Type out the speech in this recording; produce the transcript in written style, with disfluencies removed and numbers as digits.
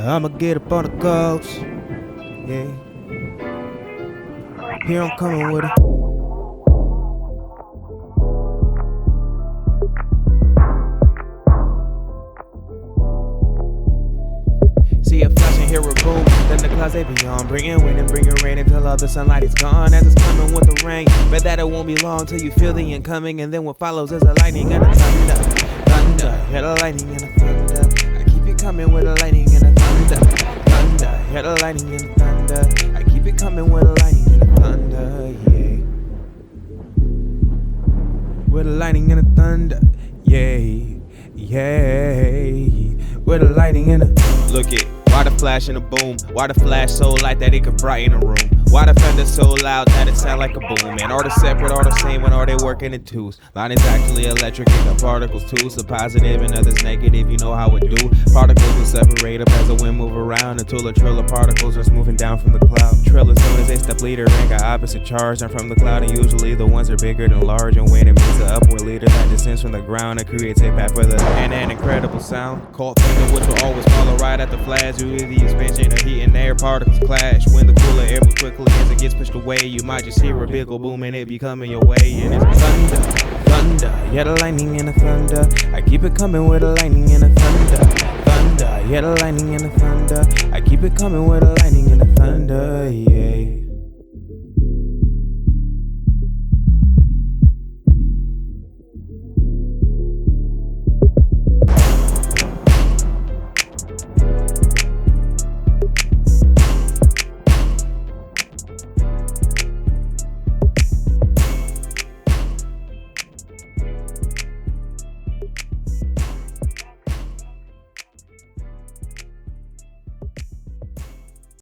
I'ma get up on the coast. Yeah. Here I'm coming with it. See a flash and hear a boom, then the clouds they be on, bringing wind and bringing rain until all the sunlight is gone. As it's coming with the rain, bet that it won't be long till you feel the incoming, and then what follows is a lightning and a thunder, thunder, yeah, the lightning and a thunder. I keep it coming with a lightning and a thunder, thunder, yeah, the lightning and a thunder. I keep it coming with a lightning and a thunder, yeah. With a lightning and a thunder, yeah, yeah. With a lightning and a look it. Why the flash and a boom? Why the flash so light that it could brighten a room? Why the thunder so loud that it sound like a boom? And are they separate, are the same, when are they working in twos? Line is actually electric and the particles too. So positive and others negative, you know how it do. Particles will separate up as the wind move around until a trill of particles just moving down from the cloud. Trill is known as a step leader and got opposite charge. And from the cloud, and usually the ones are bigger than large. And when it meets the upward leader that descends from the ground, it creates a path for the and an incredible sound called thunder, which will always follow right at the flash. Due to the expansion of heat and air, particles clash. When the cooler air moves quickly as it gets pushed away, you might just hear a big ol' boom and it be coming your way. And it's thunder, thunder, yeah, the lightning and the thunder. I keep it coming with a lightning and a thunder, thunder, yeah, the lightning and the thunder. I keep it coming with a lightning and a thunder, yeah.